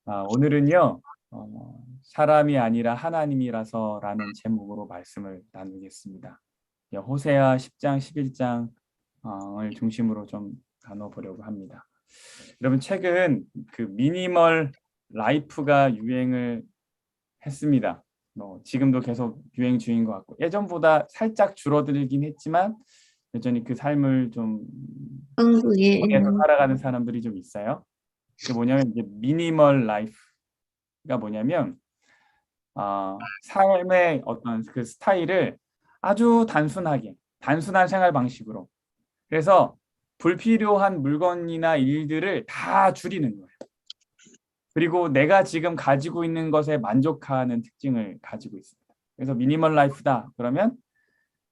오늘은요, 사람이 아니라 하나님이라서라는 제목으로 말씀을 나누겠습니다. 호세아 10장, 11장을 중심으로 좀 나눠보려고 합니다. 여러분, 최근 그 미니멀 라이프가 유행을 했습니다. 지금도 계속 유행 중인 것 같고, 예전보다 살짝 줄어들긴 했지만, 여전히 그 삶을 좀 한국에 에서 살아가는 사람들이 좀 있어요. 그게 뭐냐면, 이제 미니멀 라이프가 뭐냐면, 삶의 어떤 그 스타일을 아주 단순한 생활 방식으로. 그래서 불필요한 물건이나 일들을 다 줄이는 거예요. 그리고 내가 지금 가지고 있는 것에 만족하는 특징을 가지고 있습니다. 그래서 미니멀 라이프다. 그러면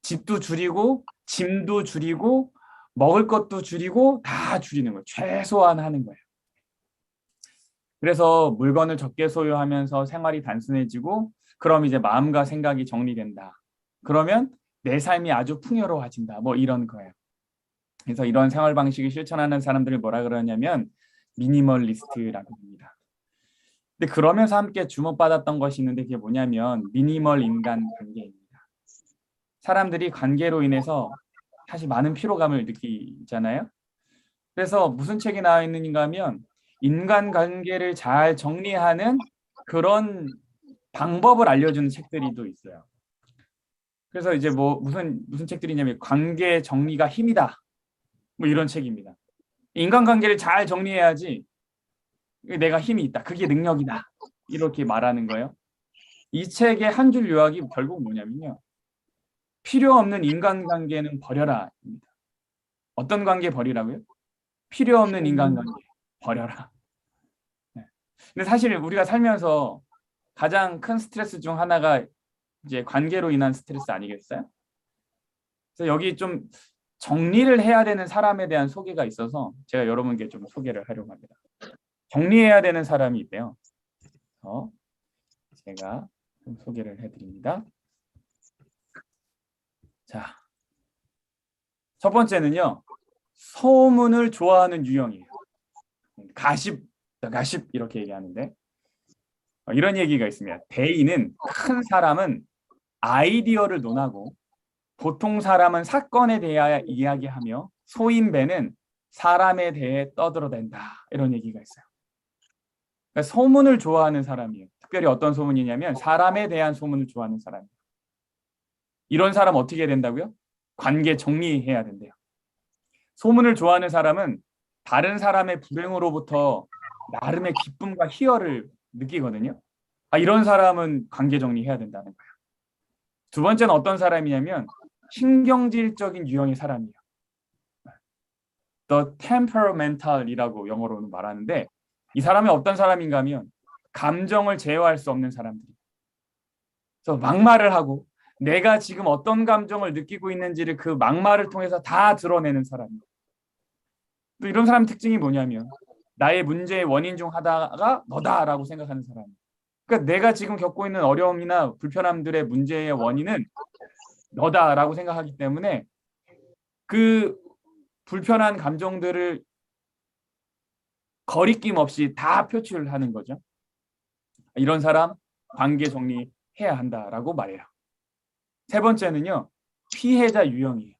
집도 줄이고, 짐도 줄이고, 먹을 것도 줄이고, 다 줄이는 거예요. 최소한 하는 거예요. 그래서 물건을 적게 소유하면서 생활이 단순해지고, 그럼 이제 마음과 생각이 정리된다. 그러면 내 삶이 아주 풍요로워진다. 뭐 이런 거예요. 그래서 이런 생활 방식을 실천하는 사람들을 뭐라 그러냐면 미니멀리스트라고 합니다. 근데 그러면서 함께 주목받았던 것이 있는데, 그게 뭐냐면 미니멀 인간 관계입니다. 사람들이 관계로 인해서 사실 많은 피로감을 느끼잖아요. 그래서 무슨 책이 나와 있는가 하면 인간관계를 잘 정리하는 그런 방법을 알려주는 책들이 또 있어요. 그래서 이제 뭐 무슨 책들이냐면 관계 정리가 힘이다. 뭐 이런 책입니다. 인간관계를 잘 정리해야지 내가 힘이 있다. 그게 능력이다. 이렇게 말하는 거예요. 이 책의 한 줄 요약이 결국 뭐냐면요. 필요 없는 인간관계는 버려라입니다. 어떤 관계 버리라고요? 필요 없는 인간관계 버려라. 네. 근데 사실 우리가 살면서 가장 큰 스트레스 중 하나가 이제 관계로 인한 스트레스 아니겠어요? 그래서 여기 좀 정리를 해야 되는 사람에 대한 소개가 있어서 제가 여러분께 좀 소개를 하려고 합니다. 정리해야 되는 사람이 있대요. 제가 좀 소개를 해드립니다. 자, 첫 번째는요. 소문을 좋아하는 유형이에요. 가십 이렇게 얘기하는데 이런 얘기가 있습니다. 대의는 큰 사람은 아이디어를 논하고 보통 사람은 사건에 대하여 이야기하며 소인배는 사람에 대해 떠들어댄다. 이런 얘기가 있어요. 그러니까 소문을 좋아하는 사람이에요. 특별히 어떤 소문이냐면 사람에 대한 소문을 좋아하는 사람이에요. 이런 사람 어떻게 해야 된다고요? 관계 정리해야 된대요. 소문을 좋아하는 사람은 다른 사람의 불행으로부터 나름의 기쁨과 희열을 느끼거든요. 이런 사람은 관계 정리해야 된다는 거예요. 두 번째는 어떤 사람이냐면 신경질적인 유형의 사람이에요. The temperamental이라고 영어로는 말하는데 이 사람이 어떤 사람인가 하면 감정을 제어할 수 없는 사람들이에요. 그래서 막말을 하고 내가 지금 어떤 감정을 느끼고 있는지를 그 막말을 통해서 다 드러내는 사람이에요. 또 이런 사람 특징이 뭐냐면 나의 문제의 원인 중 하나가 너다라고 생각하는 사람이에요. 그러니까 내가 지금 겪고 있는 어려움이나 불편함들의 문제의 원인은 너다라고 생각하기 때문에 그 불편한 감정들을 거리낌 없이 다 표출하는 거죠. 이런 사람 관계 정리해야 한다라고 말해요. 세 번째는요. 피해자 유형이에요.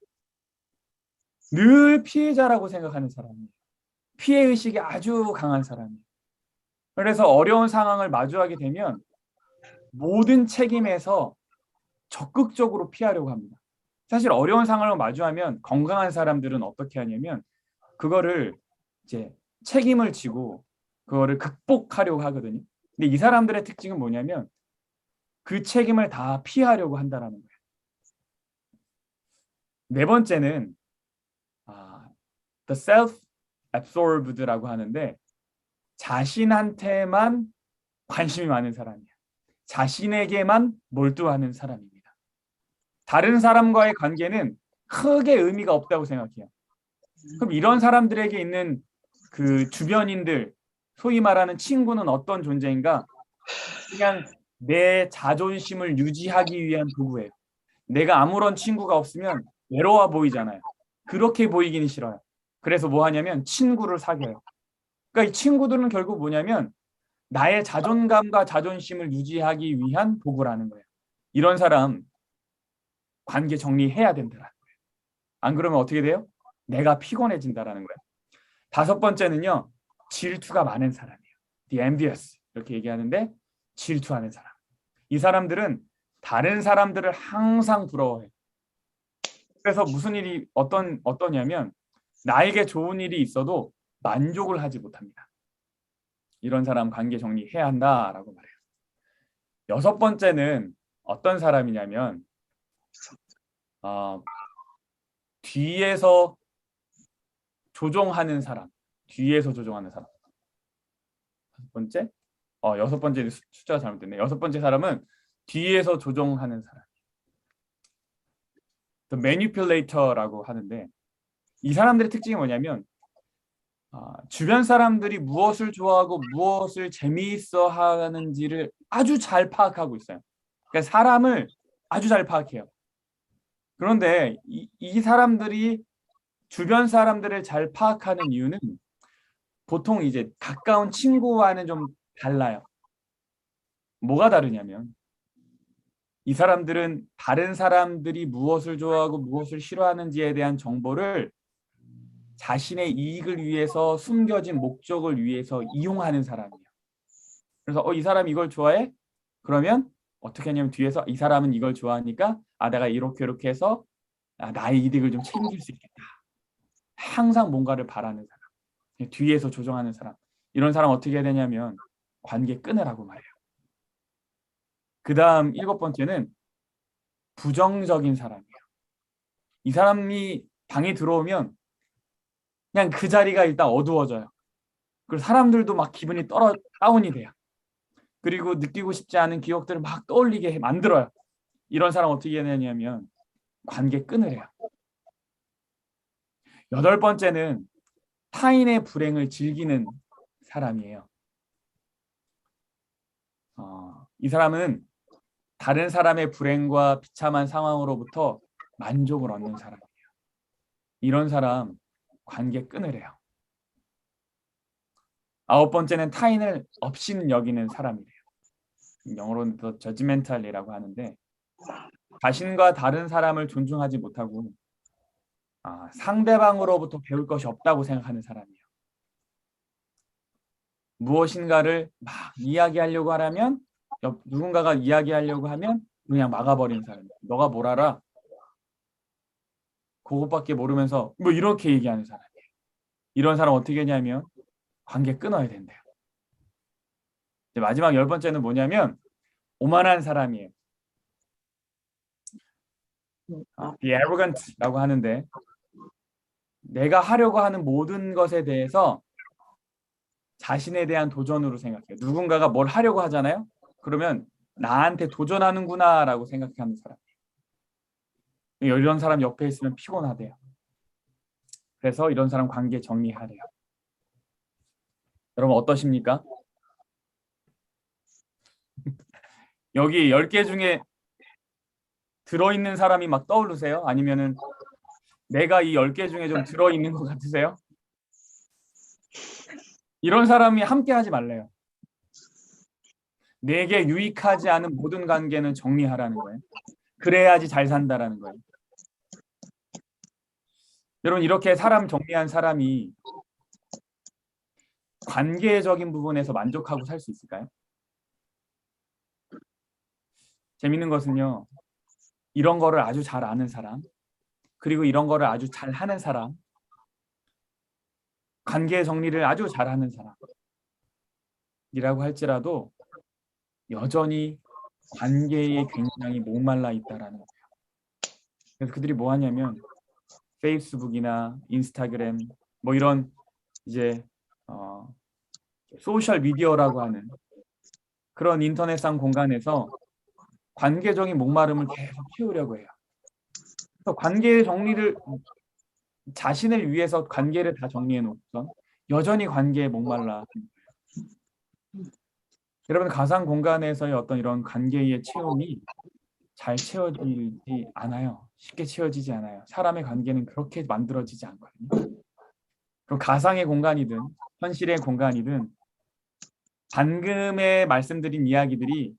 늘 피해자라고 생각하는 사람이에요. 피해의식이 아주 강한 사람이에요. 그래서 어려운 상황을 마주하게 되면 모든 책임에서 적극적으로 피하려고 합니다. 사실 어려운 상황을 마주하면 건강한 사람들은 어떻게 하냐면 그거를 이제 책임을 지고 그거를 극복하려고 하거든요. 근데 이 사람들의 특징은 뭐냐면 그 책임을 다 피하려고 한다라는 거예요. 네 번째는 the self-absorbed라고 하는데 자신한테만 관심이 많은 사람이에요. 자신에게만 몰두하는 사람입니다. 다른 사람과의 관계는 크게 의미가 없다고 생각해요. 그럼 이런 사람들에게 있는 그 주변인들, 소위 말하는 친구는 어떤 존재인가? 그냥 내 자존심을 유지하기 위한 도구예요. 내가 아무런 친구가 없으면 외로워 보이잖아요. 그렇게 보이기는 싫어요. 그래서 뭐 하냐면 친구를 사귀어요. 그러니까 이 친구들은 결국 뭐냐면 나의 자존감과 자존심을 유지하기 위한 도구라는 거예요. 이런 사람 관계 정리해야 된다라는 거예요. 안 그러면 어떻게 돼요? 내가 피곤해진다라는 거예요. 다섯 번째는요. 질투가 많은 사람이에요. The envious 이렇게 얘기하는데 질투하는 사람. 이 사람들은 다른 사람들을 항상 부러워해요. 그래서 무슨 일이 어떠냐면 나에게 좋은 일이 있어도 만족을 하지 못합니다. 이런 사람 관계 정리해야 한다라고 말해요. 여섯 번째는 어떤 사람이냐면 뒤에서 조종하는 사람. 뒤에서 조종하는 사람. 다섯 번째? 여섯 번째 숫자가 잘못됐네. 여섯 번째 사람은 뒤에서 조종하는 사람. The manipulator라고 하는데 이 사람들의 특징이 뭐냐면 주변 사람들이 무엇을 좋아하고 무엇을 재미있어 하는지를 아주 잘 파악하고 있어요. 그러니까 사람을 아주 잘 파악해요. 그런데 이 사람들이 주변 사람들을 잘 파악하는 이유는 보통 이제 가까운 친구와는 좀 달라요. 뭐가 다르냐면 이 사람들은 다른 사람들이 무엇을 좋아하고 무엇을 싫어하는지에 대한 정보를 자신의 이익을 위해서 숨겨진 목적을 위해서 이용하는 사람이에요. 그래서 이 사람이 이걸 좋아해? 그러면 어떻게 하냐면 뒤에서 이 사람은 이걸 좋아하니까 내가 이렇게 해서 나의 이득을 좀 챙길 수 있겠다. 항상 뭔가를 바라는 사람. 뒤에서 조정하는 사람. 이런 사람 어떻게 해야 되냐면 관계 끊으라고 말해요. 그 다음 일곱 번째는 부정적인 사람이에요. 이 사람이 방에 들어오면 그냥 그 자리가 일단 어두워져요. 그리고 사람들도 막 기분이 다운이 돼요. 그리고 느끼고 싶지 않은 기억들을 막 떠올리게 만들어요. 이런 사람 어떻게 해야 되냐면 관계 끊으래요. 여덟 번째는 타인의 불행을 즐기는 사람이에요. 이 사람은 다른 사람의 불행과 비참한 상황으로부터 만족을 얻는 사람이에요. 이런 사람 관계 끊으래요. 아홉 번째는 타인을 업신 여기는 사람이래요. 영어로는 더 judgmental이라고 하는데 자신과 다른 사람을 존중하지 못하고 상대방으로부터 배울 것이 없다고 생각하는 사람이에요. 무엇인가를 막 이야기하려고 하면 누군가가 이야기하려고 하면 그냥 막아버리는 사람이에요. 너가 뭘 알아? 그것밖에 모르면서 뭐 이렇게 얘기하는 사람이에요. 이런 사람 어떻게 하냐면 관계 끊어야 된대요. 이제 마지막 열 번째는 뭐냐면 오만한 사람이에요. be arrogant라고 하는데 내가 하려고 하는 모든 것에 대해서 자신에 대한 도전으로 생각해요. 누군가가 뭘 하려고 하잖아요. 그러면 나한테 도전하는구나라고 생각하는 사람. 이런 사람 옆에 있으면 피곤하대요. 그래서 이런 사람 관계 정리하래요. 여러분 어떠십니까? 여기 10개 중에 들어있는 사람이 막 떠오르세요? 아니면은 내가 이 10개 중에 좀 들어있는 것 같으세요? 이런 사람이 함께 하지 말래요. 내게 유익하지 않은 모든 관계는 정리하라는 거예요. 그래야지 잘 산다라는 거예요. 여러분 이렇게 사람 정리한 사람이 관계적인 부분에서 만족하고 살 수 있을까요? 재밌는 것은요. 이런 거를 아주 잘 아는 사람, 그리고 이런 거를 아주 잘 하는 사람, 관계 정리를 아주 잘하는 사람이라고 할지라도 여전히 관계에 굉장히 목말라 있다라는 거예요. 그래서 그들이 뭐 하냐면 페이스북이나 인스타그램 뭐 이런 이제 소셜 미디어라고 하는 그런 인터넷상 공간에서 관계적인 목마름을 계속 채우려고 해요. 그래서 관계 정리를 자신을 위해서 관계를 다 정리해 놓고선 여전히 관계에 목말라. 여러분 가상 공간에서의 어떤 이런 관계의 체험이 잘 채워지지 않아요. 쉽게 채워지지 않아요. 사람의 관계는 그렇게 만들어지지 않거든요. 그럼 가상의 공간이든 현실의 공간이든 방금에 말씀드린 이야기들이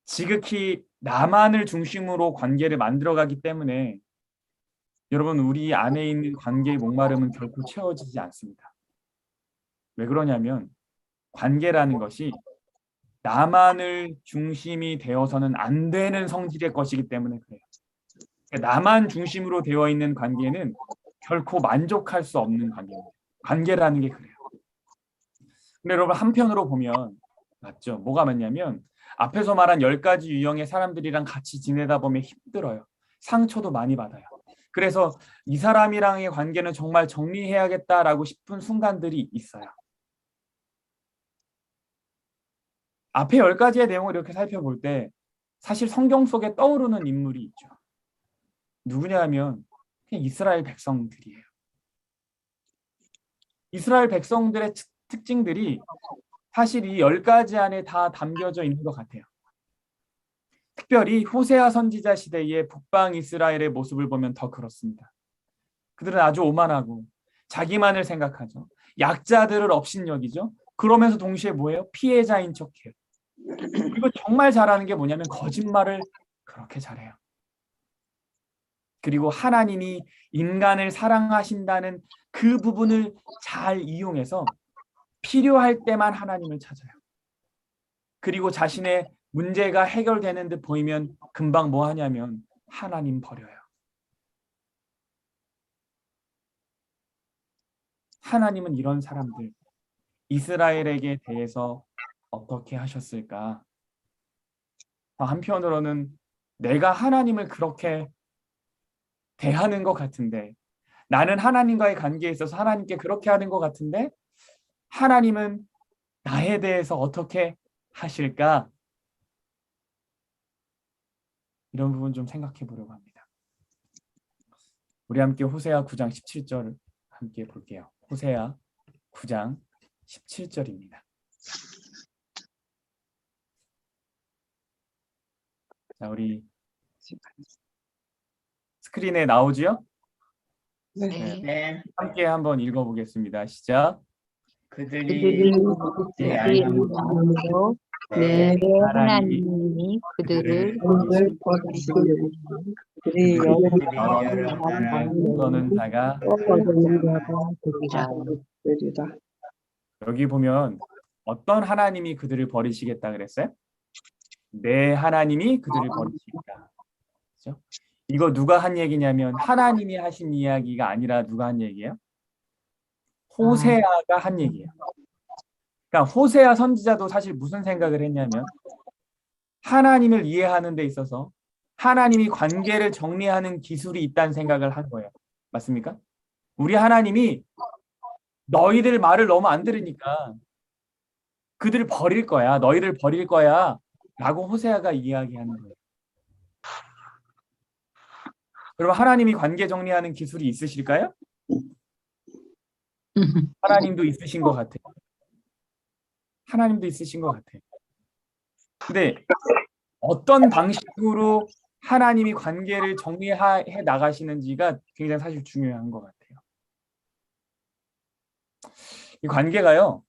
지극히 나만을 중심으로 관계를 만들어가기 때문에 여러분 우리 안에 있는 관계의 목마름은 결코 채워지지 않습니다. 왜 그러냐면 관계라는 것이 나만을 중심이 되어서는 안 되는 성질의 것이기 때문에 그래요. 나만 중심으로 되어 있는 관계는 결코 만족할 수 없는 관계입니다. 관계라는 게 그래요. 근데 여러분 한편으로 보면 맞죠? 뭐가 맞냐면 앞에서 말한 10가지 유형의 사람들이랑 같이 지내다 보면 힘들어요. 상처도 많이 받아요. 그래서 이 사람이랑의 관계는 정말 정리해야겠다라고 싶은 순간들이 있어요. 앞에 10가지의 내용을 이렇게 살펴볼 때 사실 성경 속에 떠오르는 인물이 있죠. 누구냐 하면 그냥 이스라엘 백성들이에요. 이스라엘 백성들의 특징들이 사실 이 10가지 안에 다 담겨져 있는 것 같아요. 특별히 호세아 선지자 시대의 북방 이스라엘의 모습을 보면 더 그렇습니다. 그들은 아주 오만하고 자기만을 생각하죠. 약자들을 업신여기죠. 그러면서 동시에 뭐예요? 피해자인 척해요. 그리고 정말 잘하는 게 뭐냐면 거짓말을 그렇게 잘해요. 그리고 하나님이 인간을 사랑하신다는 그 부분을 잘 이용해서 필요할 때만 하나님을 찾아요. 그리고 자신의 문제가 해결되는 듯 보이면 금방 뭐 하냐면 하나님 버려요. 하나님은 이런 사람들, 이스라엘에게 대해서 어떻게 하셨을까? 한편으로는 내가 하나님을 그렇게 대하는 것 같은데, 나는 하나님과의 관계에 있어서 하나님께 그렇게 하는 것 같은데, 하나님은 나에 대해서 어떻게 하실까? 이런 부분 좀 생각해 보려고 합니다. 우리 함께 호세아 9장 17절 함께 볼게요. 호세아 9장 17절입니다. 자, 우리 스크린에 나오지요? 네. 네. 함께 한번 읽어보겠습니다. 시작. 그들이 네, 알므로 네, 하나님이 그들을 오늘 버리시는 그들이 여러 나라를 떠는 자가 거두는 자가 되리라. 되리라. 여기 보면 어떤 하나님이 그들을 버리시겠다 그랬어요? 내 하나님이 그들을 버리시겠다. 그렇죠? 이거 누가 한 얘기냐면 하나님이 하신 이야기가 아니라 누가 한 얘기예요? 호세아가 한 얘기예요. 그러니까 호세아 선지자도 사실 무슨 생각을 했냐면 하나님을 이해하는 데 있어서 하나님이 관계를 정리하는 기술이 있다는 생각을 한 거예요. 맞습니까? 우리 하나님이 너희들 말을 너무 안 들으니까 그들을 버릴 거야. 너희를 버릴 거야. 라고 호세아가 이야기하는 거예요. 여러분 하나님이 관계 정리하는 기술이 있으실까요? 하나님도 있으신 것 같아요. 하나님도 있으신 것 같아요. 근데 어떤 방식으로 하나님이 관계를 정리해 나가시는지가 굉장히 사실 중요한 것 같아요. 이 관계가요.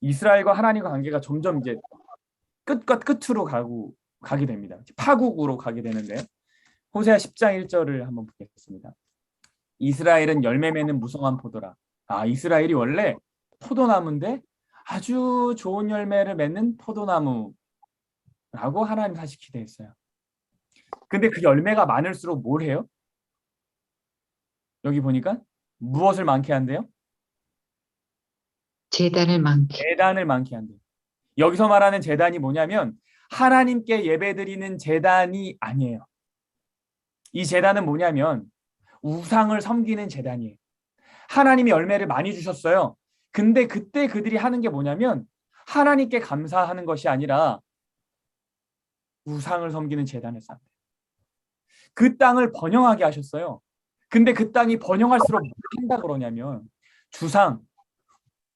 이스라엘과 하나님과 관계가 점점 이제 끝과 끝으로 가게 됩니다. 파국으로 가게 되는데 호세아 10장 1절을 한번 보겠습니다. 이스라엘은 열매 맺는 무성한 포도라. 이스라엘이 원래 포도나무인데 아주 좋은 열매를 맺는 포도나무라고 하나님 사실 기대했어요. 근데 그 열매가 많을수록 뭘 해요? 여기 보니까 무엇을 많게 한대요? 재단을 많게. 제단을 많게 한대요. 여기서 말하는 제단이 뭐냐면 하나님께 예배드리는 제단이 아니에요. 이 제단은 뭐냐면 우상을 섬기는 제단이에요. 하나님이 열매를 많이 주셨어요. 근데 그때 그들이 하는 게 뭐냐면 하나님께 감사하는 것이 아니라 우상을 섬기는 제단을 쌓아요. 그 땅을 번영하게 하셨어요. 근데 그 땅이 번영할수록 뭘 한다 그러냐면 주상,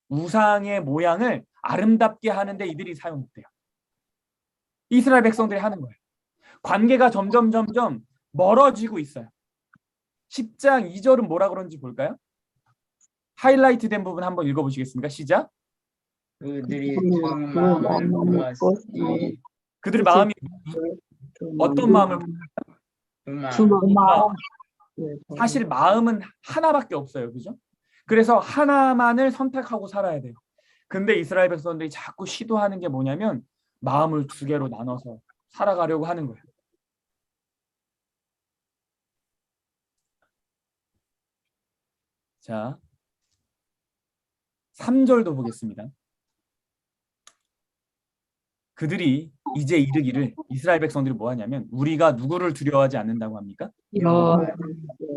우상의 모양을 아름답게 하는데 이들이 사용했대요. 이스라엘 백성들이 하는 거예요. 관계가 점점 멀어지고 있어요. 10장 2절은 뭐라 그런지 볼까요? 하이라이트 된 부분 한번 읽어보시겠습니까? 시작. 그들이 그 마음을 무엇이 그들의 마음이 어떤 마음을 두 마음. 사실 마음은 하나밖에 없어요. 그죠? 그래서 하나만을 선택하고 살아야 돼요. 근데 이스라엘 백성들이 자꾸 시도하는 게 뭐냐면 마음을 두 개로 나눠서 살아가려고 하는 거예요. 자, 3절도 보겠습니다. 그들이 이제 이르기를 이스라엘 백성들이 뭐 하냐면 우리가 누구를 두려워하지 않는다고 합니까?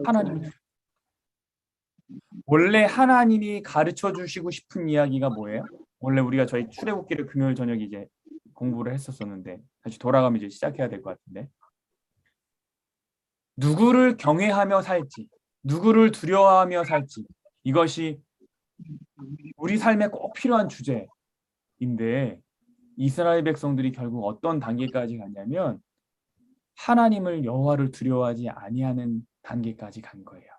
하나님을. 원래 하나님이 가르쳐 주시고 싶은 이야기가 뭐예요? 원래 우리가 저희 출애굽기를 금요일 저녁에 이제 공부를 했었었는데 다시 돌아가면 이제 시작해야 될 것 같은데 누구를 경외하며 살지, 누구를 두려워하며 살지 이것이 우리 삶에 꼭 필요한 주제인데 이스라엘 백성들이 결국 어떤 단계까지 갔냐면 하나님을 여호와를 두려워하지 아니하는 단계까지 간 거예요.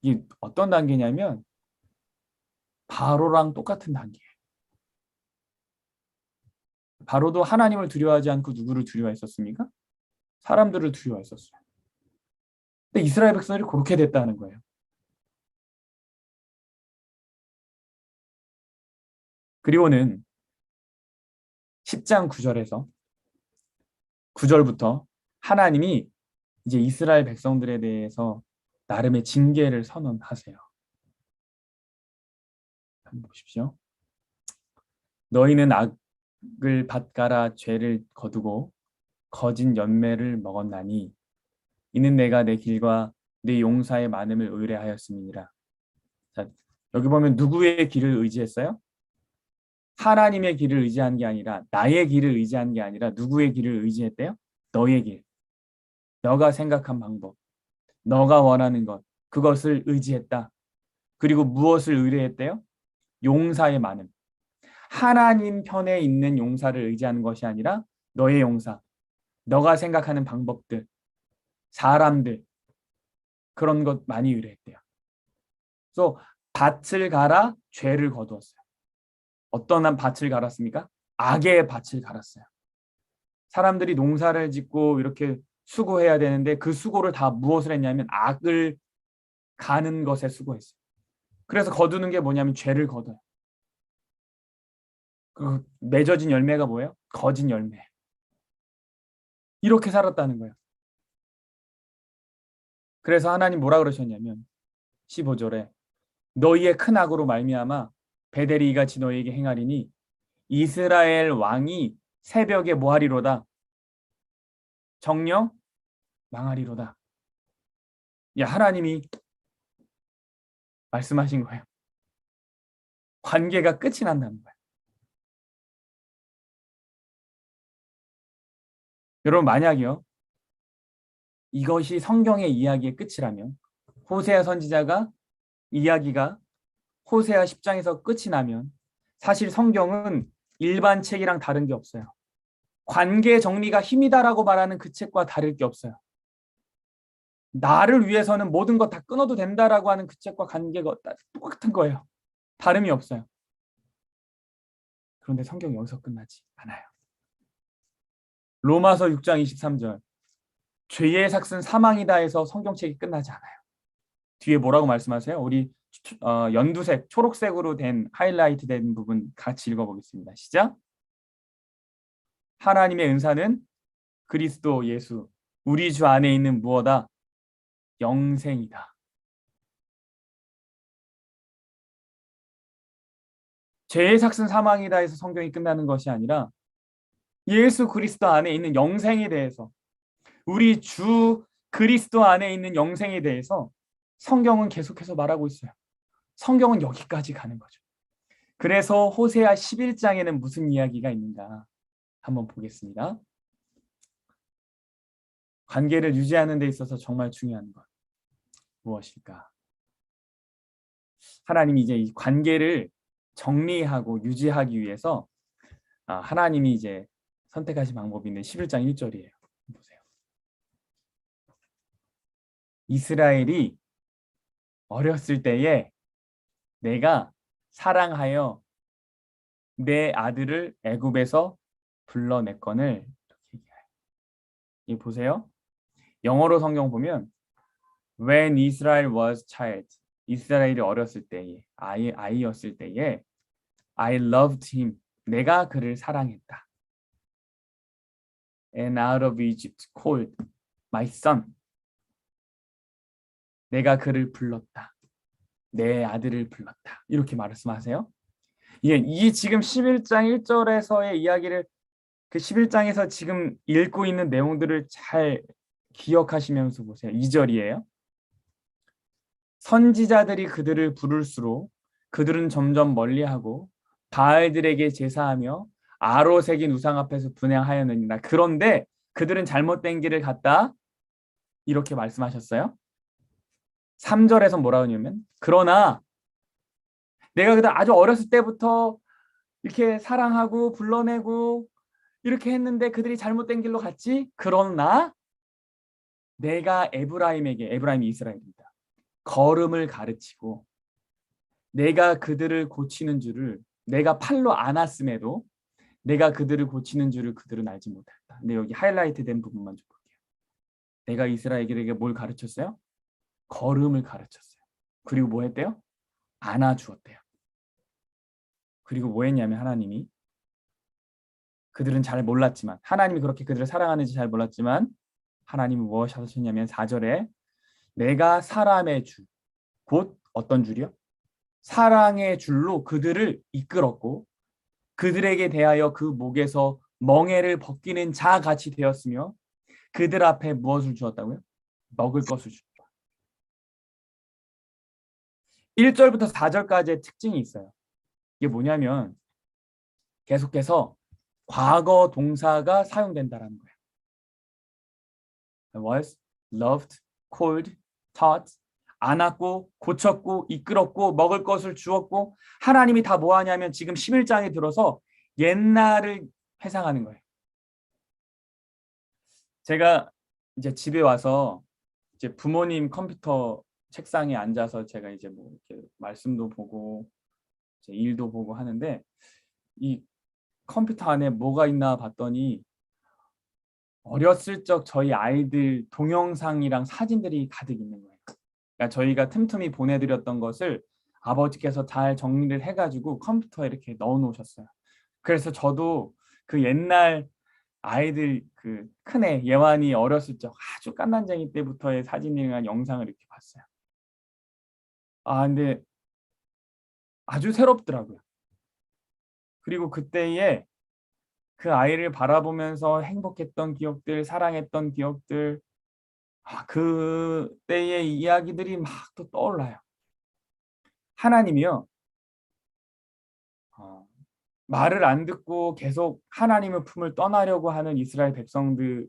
이게 어떤 단계냐면 바로랑 똑같은 단계예요. 바로도 하나님을 두려워하지 않고 누구를 두려워했었습니까? 사람들을 두려워했었어요. 근데 이스라엘 백성들이 그렇게 됐다는 거예요. 그리고는 10장 9절에서 9절부터 하나님이 이제 이스라엘 백성들에 대해서 나름의 징계를 선언하세요. 한번 보십시오. 너희는 악을 밭가라 죄를 거두고 거짓 연매를 먹었나니 이는 내가 내 길과 내 용사의 많음을 의뢰하였음이니라. 자, 여기 보면 누구의 길을 의지했어요? 하나님의 길을 의지한 게 아니라 나의 길을 의지한 게 아니라 누구의 길을 의지했대요? 너의 길. 너가 생각한 방법. 너가 원하는 것. 그것을 의지했다. 그리고 무엇을 의뢰했대요? 용사의 많음. 하나님 편에 있는 용사를 의지하는 것이 아니라 너의 용사. 너가 생각하는 방법들. 사람들. 그런 것 많이 의뢰했대요. 그래서 밭을 갈아 죄를 거두었어요. 어떤 한 밭을 갈았습니까? 악의 밭을 갈았어요. 사람들이 농사를 짓고 이렇게 수고해야 되는데 그 수고를 다 무엇을 했냐면 악을 가는 것에 수고했어요. 그래서 거두는 게 뭐냐면 죄를 거둬요. 그 맺어진 열매가 뭐예요? 거짓 열매. 이렇게 살았다는 거예요. 그래서 하나님 뭐라 그러셨냐면 15절에 너희의 큰 악으로 말미암아 베델이 이같이 너희에게 행하리니 이스라엘 왕이 새벽에 뭐하리로다? 정령 망하리로다. 야, 하나님이 말씀하신 거예요. 관계가 끝이 난다는 거예요. 여러분 만약이요. 이것이 성경의 이야기의 끝이라면 호세아 선지자가 이야기가 호세아 10장에서 끝이 나면 사실 성경은 일반 책이랑 다른 게 없어요. 관계 정리가 힘이다라고 말하는 그 책과 다를 게 없어요. 나를 위해서는 모든 것 다 끊어도 된다라고 하는 그 책과 관계가 똑같은 거예요. 다름이 없어요. 그런데 성경이 여기서 끝나지 않아요. 로마서 6장 23절 죄의 삭은 사망이다 해서 성경책이 끝나지 않아요. 뒤에 뭐라고 말씀하세요? 우리 연두색, 초록색으로 된 하이라이트 된 부분 같이 읽어보겠습니다. 시작. 하나님의 은사는 그리스도 예수 우리 주 안에 있는 무엇다? 영생이다. 죄의 삭은 사망이다 해서 성경이 끝나는 것이 아니라 예수 그리스도 안에 있는 영생에 대해서 우리 주 그리스도 안에 있는 영생에 대해서 성경은 계속해서 말하고 있어요. 성경은 여기까지 가는 거죠. 그래서 호세아 11장에는 무슨 이야기가 있는가 한번 보겠습니다. 관계를 유지하는 데 있어서 정말 중요한 것 무엇일까? 하나님이 이제 이 관계를 정리하고 유지하기 위해서 하나님이 이제 선택하신 방법인데 11장 1절이에요. 보세요. 이스라엘이 어렸을 때에 내가 사랑하여 내 아들을 애굽에서 불러냈거늘. 이 보세요. 영어로 성경 보면 When Israel was child, 이스라엘이 어렸을 때에, 아이였을 때에 I loved him, 내가 그를 사랑했다. And out of Egypt called my son, 내가 그를 불렀다. 내 아들을 불렀다. 이렇게 말씀하세요. 이 지금 11장 1절에서의 이야기를 그 11장에서 지금 읽고 있는 내용들을 잘 기억하시면서 보세요. 2절이에요. 선지자들이 그들을 부를수록 그들은 점점 멀리하고 바알들에게 제사하며 아로새긴 우상 앞에서 분향하였느니라. 그런데 그들은 잘못된 길을 갔다. 이렇게 말씀하셨어요. 3절에서 뭐라고 하냐면 그러나 내가 그들 아주 어렸을 때부터 이렇게 사랑하고 불러내고 이렇게 했는데 그들이 잘못된 길로 갔지. 그러나 내가 에브라임이 이스라엘입니다. 걸음을 가르치고 내가 그들을 고치는 줄을 내가 팔로 안았음에도 내가 그들을 고치는 줄을 그들은 알지 못했다. 근데 여기 하이라이트된 부분만 좀 볼게요. 내가 이스라엘에게 뭘 가르쳤어요? 걸음을 가르쳤어요. 그리고 뭐 했대요? 안아주었대요. 그리고 뭐 했냐면 하나님이 그들은 잘 몰랐지만 하나님이 그렇게 그들을 사랑하는지 잘 몰랐지만 하나님이 무엇 하셨냐면 4절에 내가 사람의 줄, 곧 어떤 줄이요? 사랑의 줄로 그들을 이끌었고 그들에게 대하여 그 목에서 멍에를 벗기는 자 같이 되었으며 그들 앞에 무엇을 주었다고요? 먹을 것을 주었다. 1절부터 4절까지의 특징이 있어요. 이게 뭐냐면 계속해서 과거 동사가 사용된다라는 거예요. was, loved, called, taught, 안았고 고쳤고 이끌었고 먹을 것을 주었고 하나님이 다 뭐하냐면 지금 11장에 들어서 옛날을 회상하는 거예요. 제가 이제 집에 와서 이제 부모님 컴퓨터 책상에 앉아서 제가 이제 뭐 이렇게 말씀도 보고 이제 일도 보고 하는데 이 컴퓨터 안에 뭐가 있나 봤더니 어렸을 적 저희 아이들 동영상이랑 사진들이 가득 있는 거예요. 그러니까 저희가 틈틈이 보내드렸던 것을 아버지께서 잘 정리를 해가지고 컴퓨터에 이렇게 넣어놓으셨어요. 그래서 저도 그 옛날 아이들 그 큰애 예완이 어렸을 적 아주 깐난쟁이 때부터의 사진이나 영상을 이렇게 봤어요. 근데 아주 새롭더라고요. 그리고 그때에 그 아이를 바라보면서 행복했던 기억들, 사랑했던 기억들, 그때의 이야기들이 막 또 떠올라요. 하나님이요. 말을 안 듣고 계속 하나님의 품을 떠나려고 하는 이스라엘 백성들을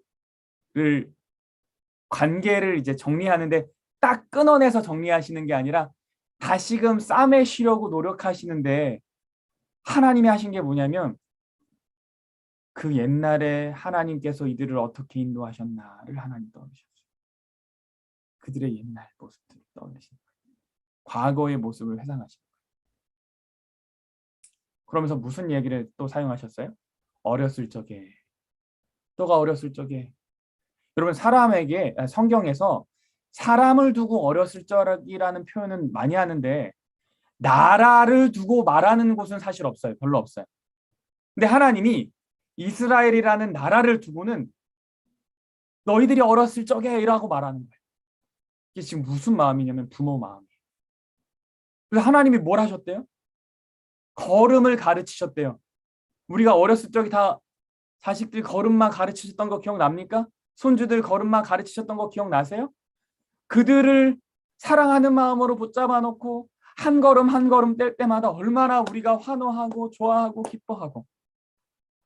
관계를 이제 정리하는데 딱 끊어내서 정리하시는 게 아니라 다시금 싸매시려고 노력하시는데 하나님이 하신 게 뭐냐면 그 옛날에 하나님께서 이들을 어떻게 인도하셨나를 하나님 떠올리셨어요. 그들의 옛날 모습들을 떠올리시는 거예요. 과거의 모습을 회상하시는 거예요. 그러면서 무슨 얘기를 또 사용하셨어요? 어렸을 적에. 너가 어렸을 적에. 여러분 사람에게 성경에서 사람을 두고 어렸을 적이라는 표현은 많이 하는데 나라를 두고 말하는 곳은 사실 없어요. 별로 없어요. 근데 하나님이 이스라엘이라는 나라를 두고는 너희들이 어렸을 적에 이라고 말하는 거예요. 이게 지금 무슨 마음이냐면 부모 마음이에요. 그래서 하나님이 뭘 하셨대요? 걸음을 가르치셨대요. 우리가 어렸을 적에 다 자식들 걸음만 가르치셨던 거 기억납니까? 손주들 걸음만 가르치셨던 거 기억나세요? 그들을 사랑하는 마음으로 붙잡아 놓고 한 걸음 한 걸음 뗄 때마다 얼마나 우리가 환호하고 좋아하고 기뻐하고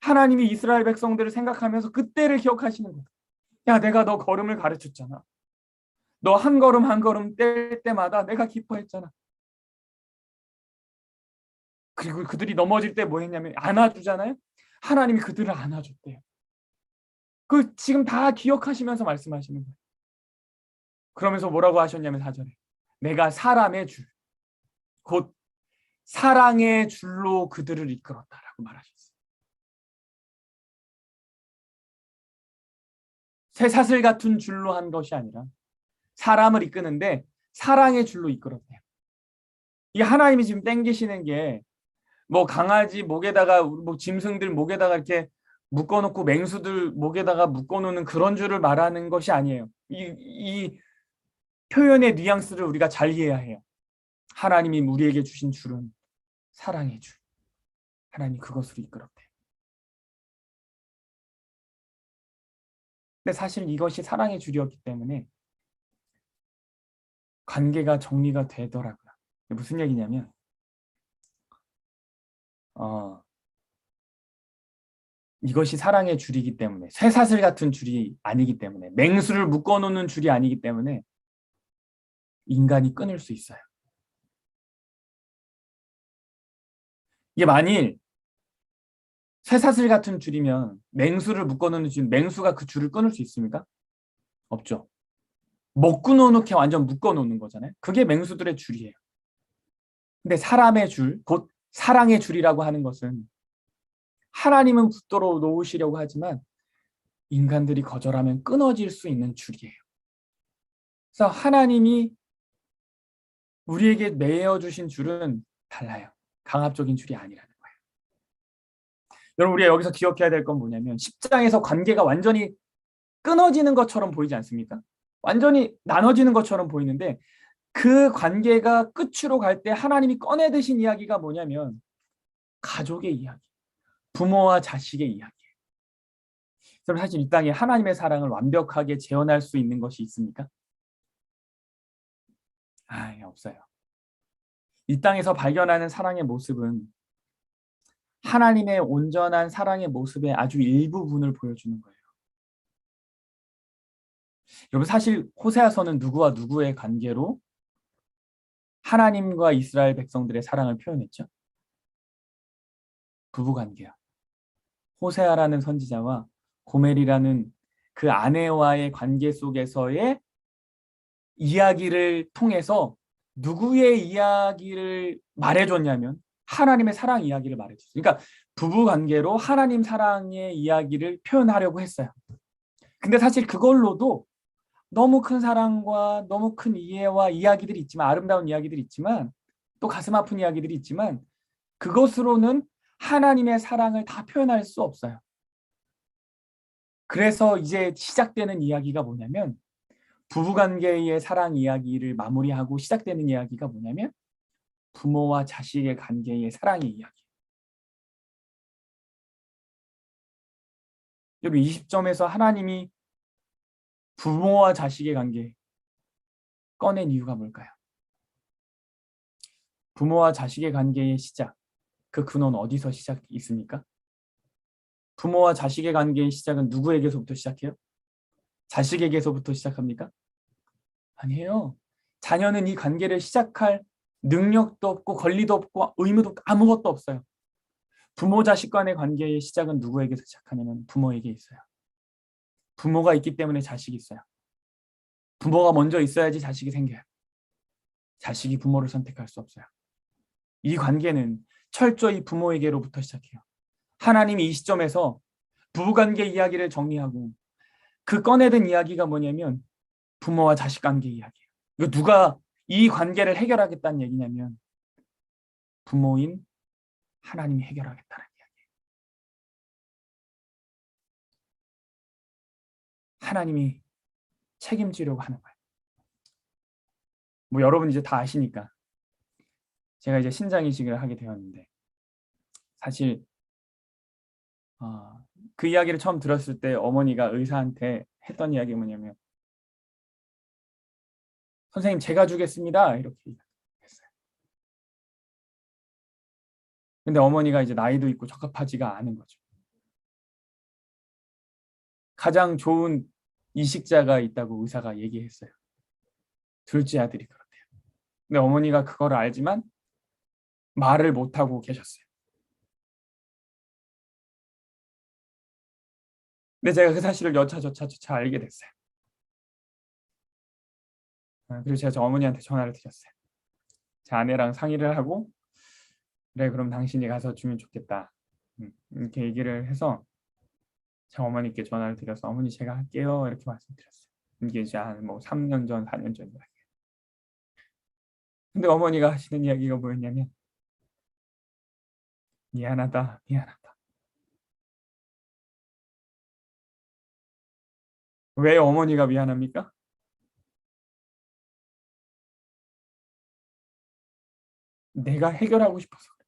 하나님이 이스라엘 백성들을 생각하면서 그때를 기억하시는 거예요. 야, 내가 너 걸음을 가르쳤잖아. 너 한 걸음 한 걸음 뗄 때마다 내가 기뻐했잖아. 그리고 그들이 넘어질 때 뭐 했냐면 안아주잖아요. 하나님이 그들을 안아줬대요. 그 지금 다 기억하시면서 말씀하시는 거예요. 그러면서 뭐라고 하셨냐면 4절에 내가 사람의 줄, 곧 사랑의 줄로 그들을 이끌었다라고. 그 말하셨어요. 쇠사슬 같은 줄로 한 것이 아니라 사람을 이끄는데 사랑의 줄로 이끌었대요. 이게 하나님이 지금 땡기시는 게 뭐 강아지 목에다가 뭐 짐승들 목에다가 이렇게 묶어놓고 맹수들 목에다가 묶어놓는 그런 줄을 말하는 것이 아니에요. 이 표현의 뉘앙스를 우리가 잘 이해해야 해요. 하나님이 우리에게 주신 줄은 사랑의 줄. 하나님이 그것으로 이끌었대요. 근데 사실 이것이 사랑의 줄이었기 때문에 관계가 정리가 되더라고요. 무슨 얘기냐면 이것이 사랑의 줄이기 때문에 쇠사슬 같은 줄이 아니기 때문에 맹수를 묶어놓는 줄이 아니기 때문에 인간이 끊을 수 있어요. 이게 만일 쇠사슬 같은 줄이면 맹수를 묶어놓는 줄, 맹수가 그 줄을 끊을 수 있습니까? 없죠. 먹고 놓게 완전 묶어놓는 거잖아요. 그게 맹수들의 줄이에요. 근데 사람의 줄, 곧 사랑의 줄이라고 하는 것은 하나님은 붙들어 놓으시려고 하지만 인간들이 거절하면 끊어질 수 있는 줄이에요. 그래서 하나님이 우리에게 매어주신 줄은 달라요. 강압적인 줄이 아니라는 거예요. 여러분, 우리가 여기서 기억해야 될 건 뭐냐면 10장에서 관계가 완전히 끊어지는 것처럼 보이지 않습니까? 완전히 나눠지는 것처럼 보이는데 그 관계가 끝으로 갈 때 하나님이 꺼내드신 이야기가 뭐냐면 가족의 이야기, 부모와 자식의 이야기. 그럼 사실 이 땅에 하나님의 사랑을 완벽하게 재현할 수 있는 것이 있습니까? 없어요. 이 땅에서 발견하는 사랑의 모습은 하나님의 온전한 사랑의 모습의 아주 일부분을 보여주는 거예요. 여러분, 사실 호세아서는 누구와 누구의 관계로 하나님과 이스라엘 백성들의 사랑을 표현했죠? 부부관계야. 호세아라는 선지자와 고멜이라는 그 아내와의 관계 속에서의 이야기를 통해서 누구의 이야기를 말해줬냐면 하나님의 사랑 이야기를 말해줬어요. 그러니까 부부관계로 하나님 사랑의 이야기를 표현하려고 했어요. 근데 사실 그걸로도 너무 큰 사랑과 너무 큰 이해와 이야기들이 있지만, 아름다운 이야기들이 있지만, 또 가슴 아픈 이야기들이 있지만 그것으로는 하나님의 사랑을 다 표현할 수 없어요. 그래서 이제 시작되는 이야기가 뭐냐면 부부관계의 사랑 이야기를 마무리하고 시작되는 이야기가 뭐냐면 부모와 자식의 관계의 사랑의 이야기. 여러분, 20점에서 하나님이 부모와 자식의 관계 꺼낸 이유가 뭘까요? 부모와 자식의 관계의 시작, 그 근원 어디서 시작 있습니까? 부모와 자식의 관계의 시작은 누구에게서부터 시작해요? 자식에게서부터 시작합니까? 아니에요. 자녀는 이 관계를 시작할 능력도 없고 권리도 없고 의무도 없고 아무것도 없어요. 부모 자식 간의 관계의 시작은 누구에게서 시작하냐면 부모에게 있어요. 부모가 있기 때문에 자식이 있어요. 부모가 먼저 있어야지 자식이 생겨요. 자식이 부모를 선택할 수 없어요. 이 관계는 철저히 부모에게로부터 시작해요. 하나님이 이 시점에서 부부관계 이야기를 정리하고 그 꺼내든 이야기가 뭐냐면 부모와 자식 관계 이야기예요. 이거 누가 이 관계를 해결하겠다는 얘기냐면 부모인 하나님이 해결하겠다는 이야기예요. 하나님이 책임지려고 하는 거예요. 뭐 여러분 이제 다 아시니까 제가 이제 신장이식을 하게 되었는데 사실 그 이야기를 처음 들었을 때 어머니가 의사한테 했던 이야기가 뭐냐면 선생님 제가 주겠습니다 이렇게 했어요. 근데 어머니가 이제 나이도 있고 적합하지가 않은 거죠. 가장 좋은 이식자가 있다고 의사가 얘기했어요. 둘째 아들이 그렇대요. 근데 어머니가 그걸 알지만 말을 못하고 계셨어요. 근데 제가 그 사실을 여차저차 알게 됐어요. 그리고 제가 저 어머니한테 전화를 드렸어요. 제 아내랑 상의를 하고 그래 그럼 당신이 가서 주면 좋겠다. 이렇게 얘기를 해서 제 어머니께 전화를 드려서 어머니 제가 할게요 이렇게 말씀드렸어요. 이게 이제 한 뭐 3년 전, 4년 전 이야기예요. 근데 어머니가 하시는 이야기가 뭐였냐면 미안하다, 미안하다. 왜 어머니가 미안합니까? 내가 해결하고 싶어서 그래.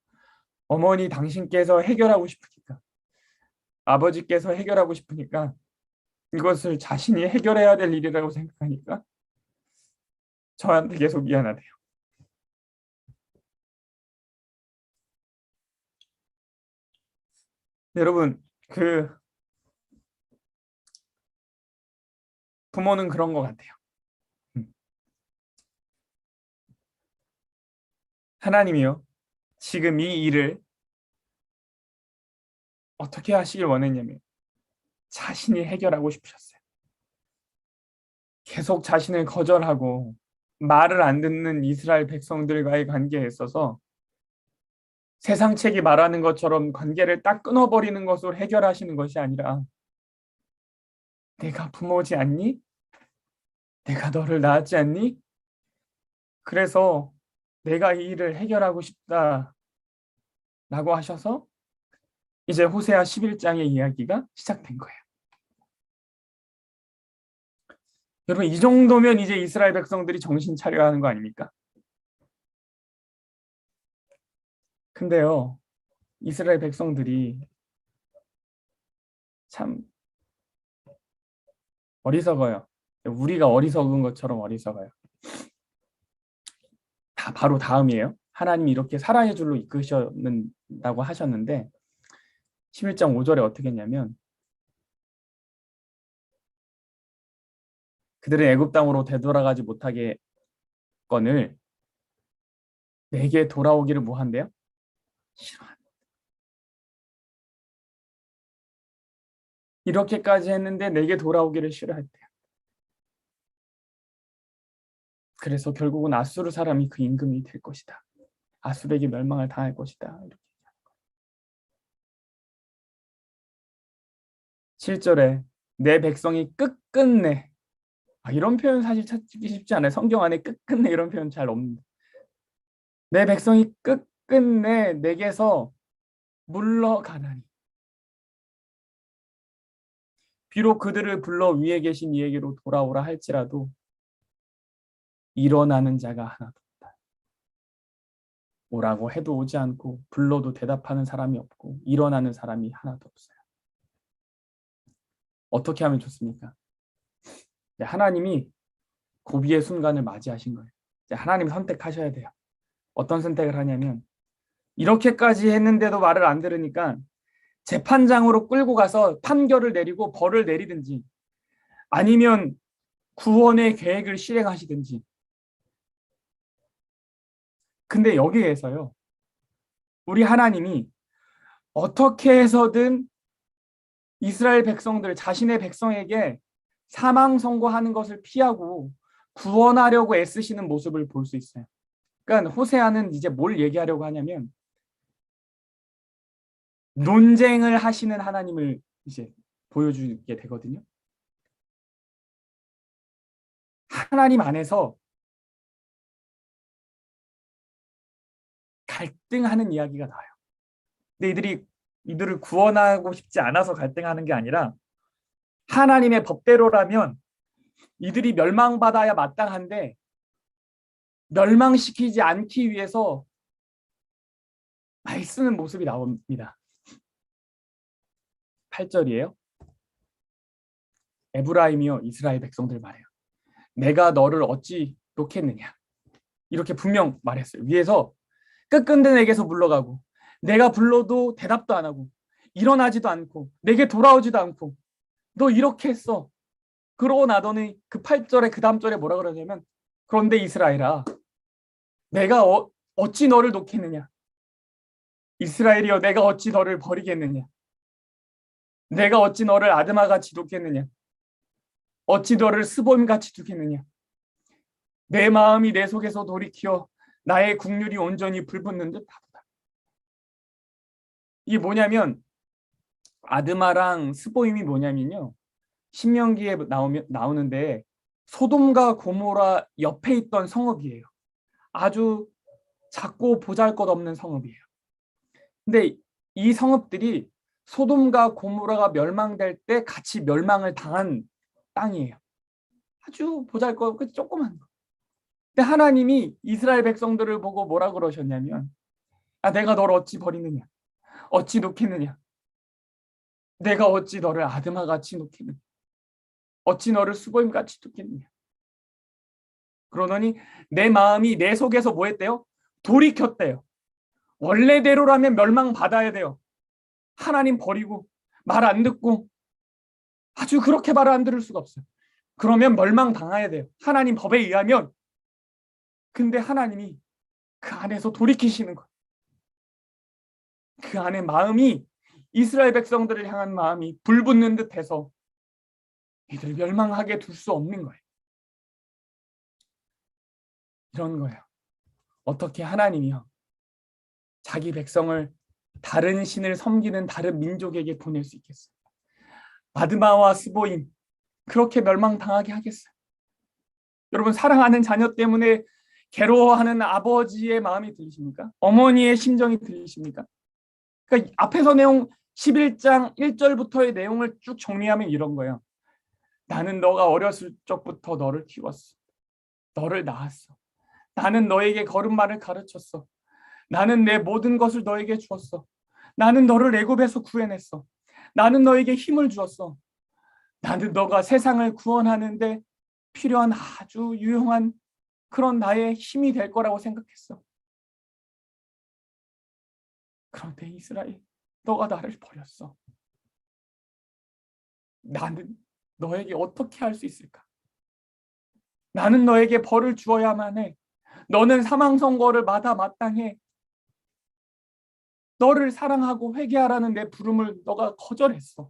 어머니 당신께서 해결하고 싶으니까, 아버지께서 해결하고 싶으니까 이것을 자신이 해결해야 될 일이라고 생각하니까 저한테 계속 미안하대요. 여러분, 부모는 그런 것 같아요. 하나님이요, 지금 이 일을 어떻게 하시길 원했냐면 자신이 해결하고 싶으셨어요. 계속 자신을 거절하고 말을 안 듣는 이스라엘 백성들과의 관계에 있어서 세상 책이 말하는 것처럼 관계를 딱 끊어버리는 것으로 해결하시는 것이 아니라 내가 부모지 않니? 내가 너를 낳았지 않니? 그래서 내가 이 일을 해결하고 싶다라고 하셔서 이제 호세아 11장의 이야기가 시작된 거예요. 여러분, 이 정도면 이제 이스라엘 백성들이 정신 차려야 하는 거 아닙니까? 근데요, 이스라엘 백성들이 참 어리석어요. 우리가 어리석은 것처럼 어리석어요. 다 바로 다음이에요. 하나님이 이렇게 사랑의 줄로 이끄셨다고 하셨는데 11장 5절에 어떻게 했냐면 그들은 애굽 땅으로 되돌아가지 못하게 건을 내게 돌아오기를 뭐한대요? 싫어한다. 이렇게까지 했는데 내게 돌아오기를 싫어했대요. 그래서 결국은 아수르 사람이 그 임금이 될 것이다. 아수르에게 멸망을 당할 것이다. 이렇게. 7절에 내 백성이 끝끝내, 이런 표현 사실 찾기 쉽지 않아요. 성경 안에 끝끝내 이런 표현 잘 없는데, 내 백성이 끝끝내 내게서 물러가나니 비록 그들을 불러 위에 계신 이에게로 돌아오라 할지라도 일어나는 자가 하나도 없다. 오라고 해도 오지 않고 불러도 대답하는 사람이 없고 일어나는 사람이 하나도 없어요. 어떻게 하면 좋습니까? 하나님이 고비의 순간을 맞이하신 거예요. 하나님 선택하셔야 돼요. 어떤 선택을 하냐면 이렇게까지 했는데도 말을 안 들으니까 재판장으로 끌고 가서 판결을 내리고 벌을 내리든지 아니면 구원의 계획을 실행하시든지. 근데 여기에서요, 우리 하나님이 어떻게 해서든 이스라엘 백성들, 자신의 백성에게 사망 선고하는 것을 피하고 구원하려고 애쓰시는 모습을 볼 수 있어요. 그러니까 호세아는 이제 뭘 얘기하려고 하냐면 논쟁을 하시는 하나님을 이제 보여주게 되거든요. 하나님 안에서 갈등하는 이야기가 나와요. 근데 이들을 구원하고 싶지 않아서 갈등하는 게 아니라 하나님의 법대로라면 이들이 멸망받아야 마땅한데 멸망시키지 않기 위해서 말쓰는 모습이 나옵니다. 8절이에요. 에브라임이여 이스라엘 백성들 말해요. 내가 너를 어찌 놓겠느냐. 이렇게 분명 말했어요. 위에서 끝끝내 내게서 물러가고 내가 불러도 대답도 안 하고 일어나지도 않고 내게 돌아오지도 않고 너 이렇게 했어. 그러고 나더니 그 8절에 그 다음 절에 뭐라 그러냐면 그런데 이스라엘아 내가 어찌 너를 놓겠느냐. 이스라엘이여 내가 어찌 너를 버리겠느냐. 내가 어찌 너를 아드마같이 놓겠느냐. 어찌 너를 스본같이 두겠느냐. 내 마음이 내 속에서 돌이키어 나의 국률이 온전히 불붙는 듯 하도다. 이게 뭐냐면 아드마랑 스보임이 뭐냐면요. 신명기에 나오는데 소돔과 고모라 옆에 있던 성읍이에요. 아주 작고 보잘것없는 성읍이에요. 근데 이 성읍들이 소돔과 고모라가 멸망될 때 같이 멸망을 당한 땅이에요. 아주 보잘것없고 조그만 거. 근데 하나님이 이스라엘 백성들을 보고 뭐라 그러셨냐면 내가 너를 어찌 버리느냐, 어찌 놓겠느냐, 내가 어찌 너를 아드마같이 놓겠느냐, 어찌 너를 수보임같이 놓겠느냐. 그러더니 내 마음이 내 속에서 뭐 했대요? 돌이켰대요. 원래대로라면 멸망받아야 돼요. 하나님 버리고 말 안 듣고 아주 그렇게 말을 안 들을 수가 없어요. 그러면 멸망당해야 돼요. 하나님 법에 의하면. 근데 하나님이 그 안에서 돌이키시는 거예요. 그 안에 마음이 이스라엘 백성들을 향한 마음이 불붙는 듯해서 이들을 멸망하게 둘 수 없는 거예요. 이런 거예요. 어떻게 하나님이요 자기 백성을 다른 신을 섬기는 다른 민족에게 보낼 수 있겠어요? 아드마와 스보임 그렇게 멸망당하게 하겠어요? 여러분, 사랑하는 자녀 때문에 괴로워하는 아버지의 마음이 들리십니까? 어머니의 심정이 들리십니까? 그러니까 앞에서 내용 11장 1절부터의 내용을 쭉 정리하면 이런 거예요. 나는 너가 어렸을 적부터 너를 키웠어. 너를 낳았어. 나는 너에게 걸음마를 가르쳤어. 나는 내 모든 것을 너에게 주었어. 나는 너를 애굽에서 구해냈어. 나는 너에게 힘을 주었어. 나는 너가 세상을 구원하는데 필요한 아주 유용한 그런 나의 힘이 될 거라고 생각했어. 그런데 이스라엘, 너가 나를 버렸어. 나는 너에게 어떻게 할 수 있을까? 나는 너에게 벌을 주어야만 해. 너는 사망 선고를 마땅해. 너를 사랑하고 회개하라는 내 부름을 너가 거절했어.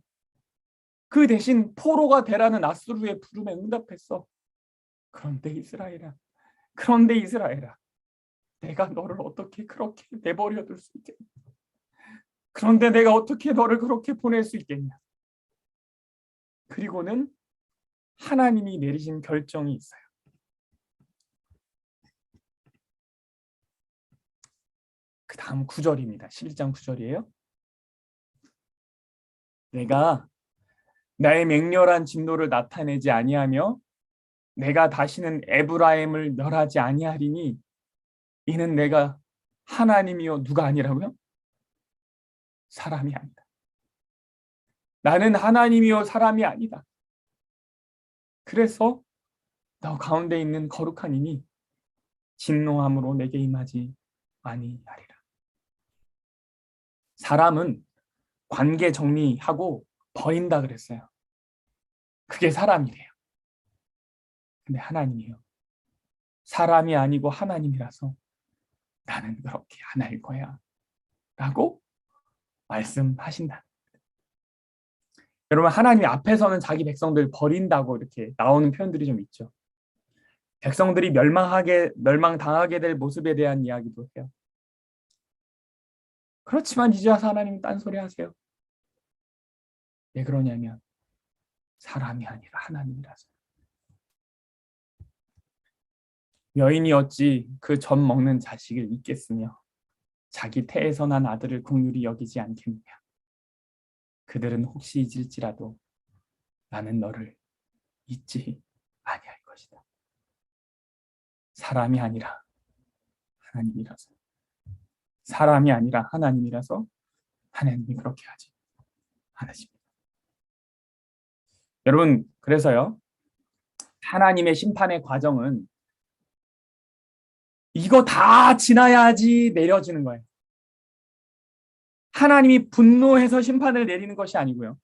그 대신 포로가 되라는 아수르의 부름에 응답했어. 그런데 이스라엘아, 내가 너를 어떻게 그렇게 내버려 둘 수 있겠냐? 그런데 내가 어떻게 너를 그렇게 보낼 수 있겠냐? 그리고는 하나님이 내리신 결정이 있어요. 그 다음 9절입니다. 11장 9절이에요. 내가 나의 맹렬한 진노를 나타내지 아니하며 내가 다시는 에브라임을 멸하지 아니하리니 이는 내가 하나님이요 누가 아니라고요? 사람이 아니다. 나는 하나님이요 사람이 아니다. 그래서 너 가운데 있는 거룩한 이니 진노함으로 내게 임하지 아니하리라. 사람은 관계 정리하고 버린다 그랬어요. 그게 사람이래요. 근데 하나님이요. 사람이 아니고 하나님이라서 나는 그렇게 안 할 거야. 라고 말씀하신다. 여러분, 하나님이 앞에서는 자기 백성들 버린다고 이렇게 나오는 표현들이 좀 있죠. 백성들이 멸망당하게 될 모습에 대한 이야기도 해요. 그렇지만 이제 와서 하나님이 딴소리 하세요. 왜 그러냐면 사람이 아니라 하나님이라서. 여인이 어찌 그 젖 먹는 자식을 잊겠으며 자기 태에서 난 아들을 긍휼히 여기지 않겠느냐. 그들은 혹시 잊을지라도 나는 너를 잊지 아니할 것이다. 사람이 아니라 하나님이라서. 사람이 아니라 하나님이라서 하나님이 그렇게 하지 않으십니다. 여러분, 그래서요. 하나님의 심판의 과정은 이거 다 지나야지 내려지는 거예요. 하나님이 분노해서 심판을 내리는 것이 아니고요.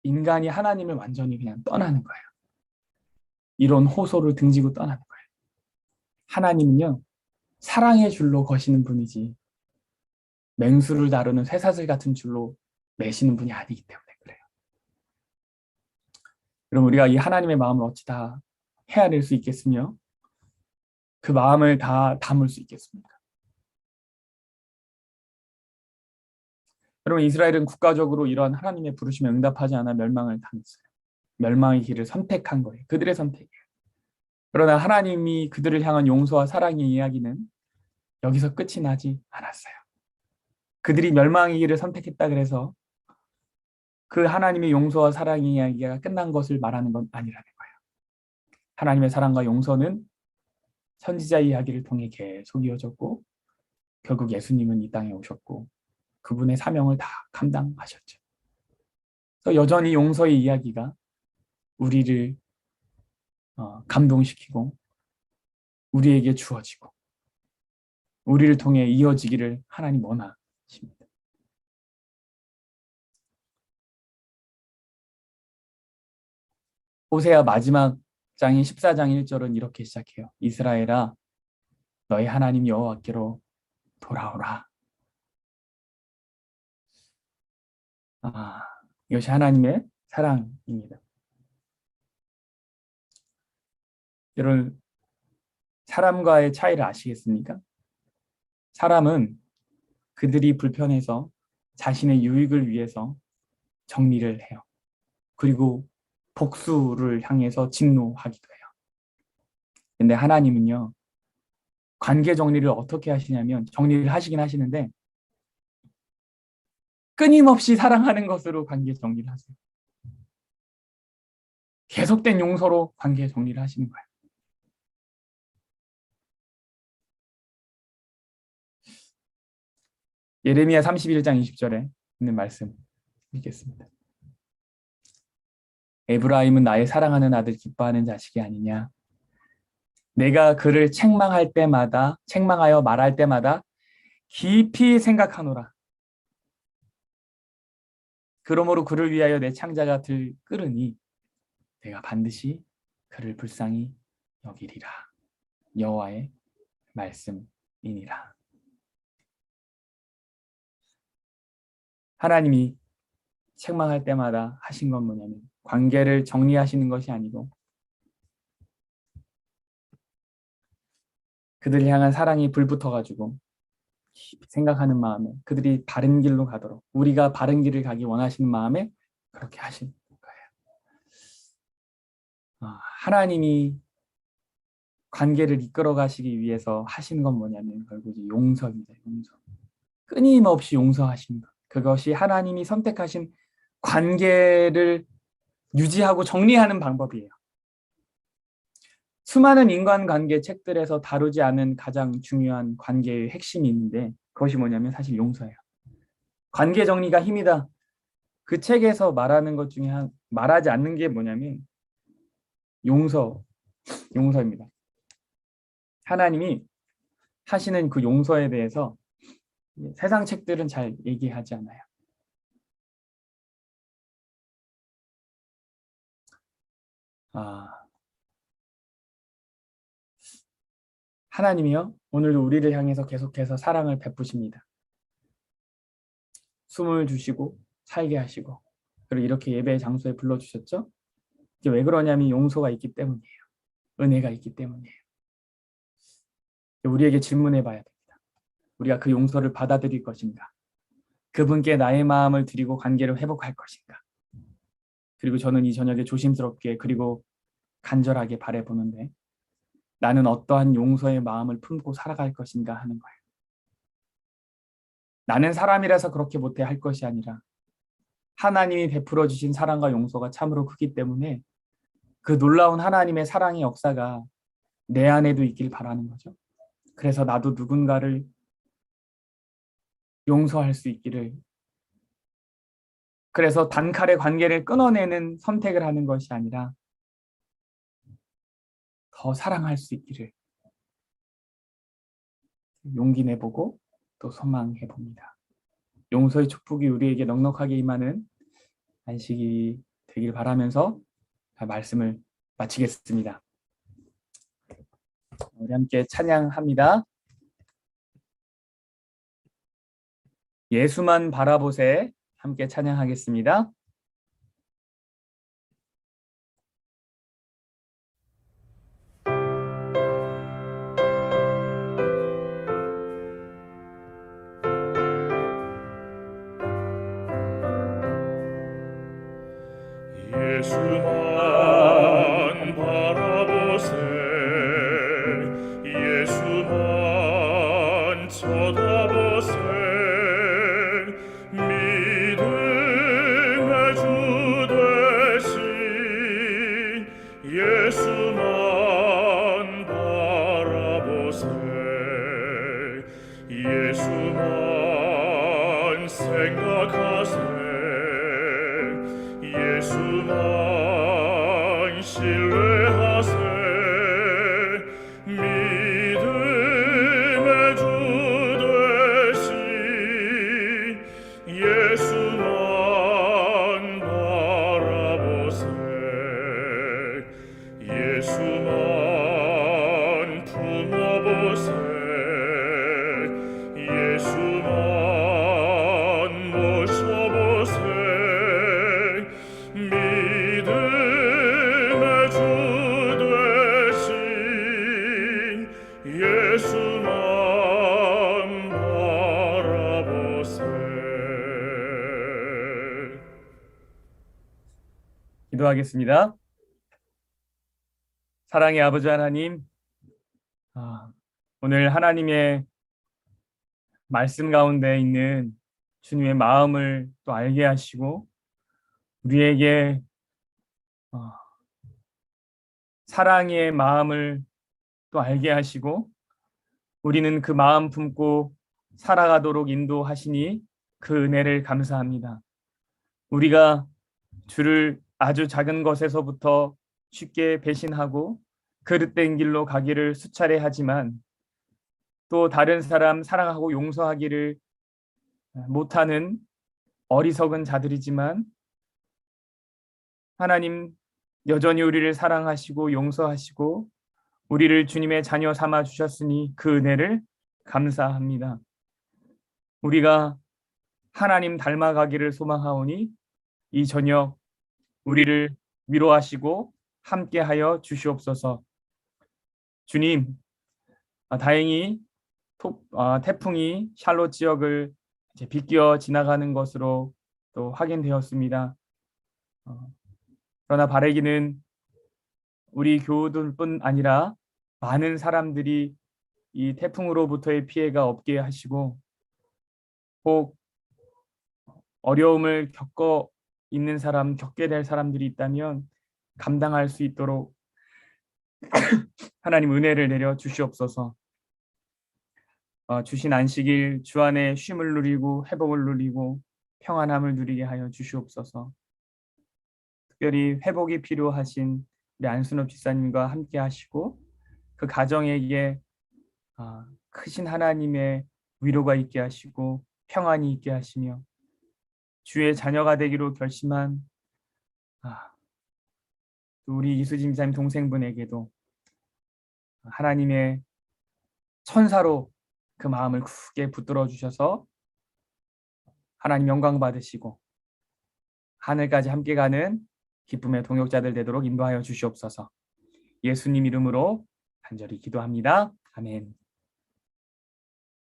인간이 하나님을 완전히 그냥 떠나는 거예요. 이런 호소를 등지고 떠나는 거예요. 하나님은요. 사랑의 줄로 거시는 분이지 맹수를 다루는 쇠사슬 같은 줄로 매시는 분이 아니기 때문에 그래요. 그럼 우리가 이 하나님의 마음을 어찌 다 헤아릴 수 있겠으며 그 마음을 다 담을 수 있겠습니까? 여러분, 이스라엘은 국가적으로 이러한 하나님의 부르심에 응답하지 않아 멸망을 당했어요. 멸망의 길을 선택한 거예요. 그들의 선택이에요. 그러나 하나님이 그들을 향한 용서와 사랑의 이야기는 여기서 끝이 나지 않았어요. 그들이 멸망의 길을 선택했다 그래서 그 하나님의 용서와 사랑의 이야기가 끝난 것을 말하는 건 아니라는 거예요. 하나님의 사랑과 용서는 선지자 이야기를 통해 계속 이어졌고 결국 예수님은 이 땅에 오셨고 그분의 사명을 다 감당하셨죠. 그래서 여전히 용서의 이야기가 우리를 감동시키고 우리에게 주어지고 우리를 통해 이어지기를 하나님 원하십니다. 호세아 마지막 장인 14장 1절은 이렇게 시작해요. 이스라엘아, 너희 하나님 여호와께로 돌아오라. 이것이 하나님의 사랑입니다. 여러분, 사람과의 차이를 아시겠습니까? 사람은 그들이 불편해서 자신의 유익을 위해서 정리를 해요. 그리고 복수를 향해서 진노하기도 해요. 근데 하나님은요, 관계 정리를 어떻게 하시냐면, 정리를 하시긴 하시는데 끊임없이 사랑하는 것으로 관계 정리를 하세요. 계속된 용서로 관계 정리를 하시는 거예요. 예레미야 31장 20절에 있는 말씀 읽겠습니다. 에브라임은 나의 사랑하는 아들 기뻐하는 자식이 아니냐. 내가 그를 책망하여 말할 때마다 깊이 생각하노라. 그러므로 그를 위하여 내 창자가 들끓으니 내가 반드시 그를 불쌍히 여기리라. 여호와의 말씀이니라. 하나님이 책망할 때마다 하신 건 뭐냐면 관계를 정리하시는 것이 아니고 그들을 향한 사랑이 불붙어가지고 생각하는 마음에 그들이 바른 길로 가도록 우리가 바른 길을 가기 원하시는 마음에 그렇게 하신 거예요. 하나님이 관계를 이끌어 가시기 위해서 하시는 건 뭐냐면 결국 용서입니다. 용서. 끊임없이 용서하신 것. 그것이 하나님이 선택하신 관계를 유지하고 정리하는 방법이에요. 수많은 인간관계 책들에서 다루지 않은 가장 중요한 관계의 핵심이 있는데 그것이 뭐냐면 사실 용서예요. 관계 정리가 힘이다. 그 책에서 말하는 것 중에 말하지 않는 게 뭐냐면 용서입니다. 하나님이 하시는 그 용서에 대해서 세상 책들은 잘 얘기하지 않아요. 하나님이요, 오늘도 우리를 향해서 계속해서 사랑을 베푸십니다. 숨을 주시고 살게 하시고 그리고 이렇게 예배의 장소에 불러주셨죠? 이게 왜 그러냐면 용서가 있기 때문이에요. 은혜가 있기 때문이에요. 우리에게 질문해 봐야 됩니다. 우리가 그 용서를 받아들일 것인가? 그분께 나의 마음을 드리고 관계를 회복할 것인가? 그리고 저는 이 저녁에 조심스럽게 그리고 간절하게 바라보는데 나는 어떠한 용서의 마음을 품고 살아갈 것인가 하는 거예요. 나는 사람이라서 그렇게 못해 할 것이 아니라 하나님이 베풀어 주신 사랑과 용서가 참으로 크기 때문에 그 놀라운 하나님의 사랑의 역사가 내 안에도 있길 바라는 거죠. 그래서 나도 누군가를 용서할 수 있기를, 그래서 단칼에 관계를 끊어내는 선택을 하는 것이 아니라 더 사랑할 수 있기를 용기 내보고 또 소망해 봅니다. 용서의 축복이 우리에게 넉넉하게 임하는 안식이 되길 바라면서 말씀을 마치겠습니다. 우리 함께 찬양합니다. 예수만 바라보세. 함께 찬양하겠습니다. 예수만 바라보세 예수만 쳐다보세 믿음의 주 되신 예수만 바라보세 예수만 생각하세 예수만 신뢰하세 믿음의 주 되신 예수만 바라보세 예수만 품어보세 예수만 모셔보세 믿음의 주 되신 예수만 바라보세. 기도하겠습니다. 사랑의 아버지 하나님, 오늘 하나님의 말씀 가운데 있는 주님의 마음을 또 알게 하시고 우리에게 사랑의 마음을 또 알게 하시고 우리는 그 마음 품고 살아가도록 인도하시니 그 은혜를 감사합니다. 우리가 주를 아주 작은 것에서부터 쉽게 배신하고 그릇된 길로 가기를 수차례 하지만 또 다른 사람 사랑하고 용서하기를 못하는 어리석은 자들이지만 하나님 여전히 우리를 사랑하시고 용서하시고 우리를 주님의 자녀 삼아 주셨으니 그 은혜를 감사합니다. 우리가 하나님 닮아가기를 소망하오니 이 저녁 우리를 위로하시고 함께하여 주시옵소서. 주님, 다행히 태풍이 샬롯 지역을 이제 비껴 지나가는 것으로 또 확인되었습니다. 그러나 바라기는 우리 교우들뿐 아니라 많은 사람들이 이 태풍으로부터의 피해가 없게 하시고 혹 어려움을 겪게 될 사람들이 있다면 감당할 수 있도록 하나님 은혜를 내려 주시옵소서. 주신 안식일 주 안에 쉼을 누리고 회복을 누리고 평안함을 누리게 하여 주시옵소서. 특별히 회복이 필요하신 우리 안순업 집사님과 함께 하시고 그 가정에게 크신 하나님의 위로가 있게 하시고 평안이 있게 하시며 주의 자녀가 되기로 결심한 우리 이수진 집사님 동생분에게도 하나님의 천사로 그 마음을 크게 붙들어 주셔서 하나님 영광 받으시고 하늘까지 함께 가는 기쁨의 동역자들 되도록 인도하여 주시옵소서. 예수님 이름으로 간절히 기도합니다. 아멘.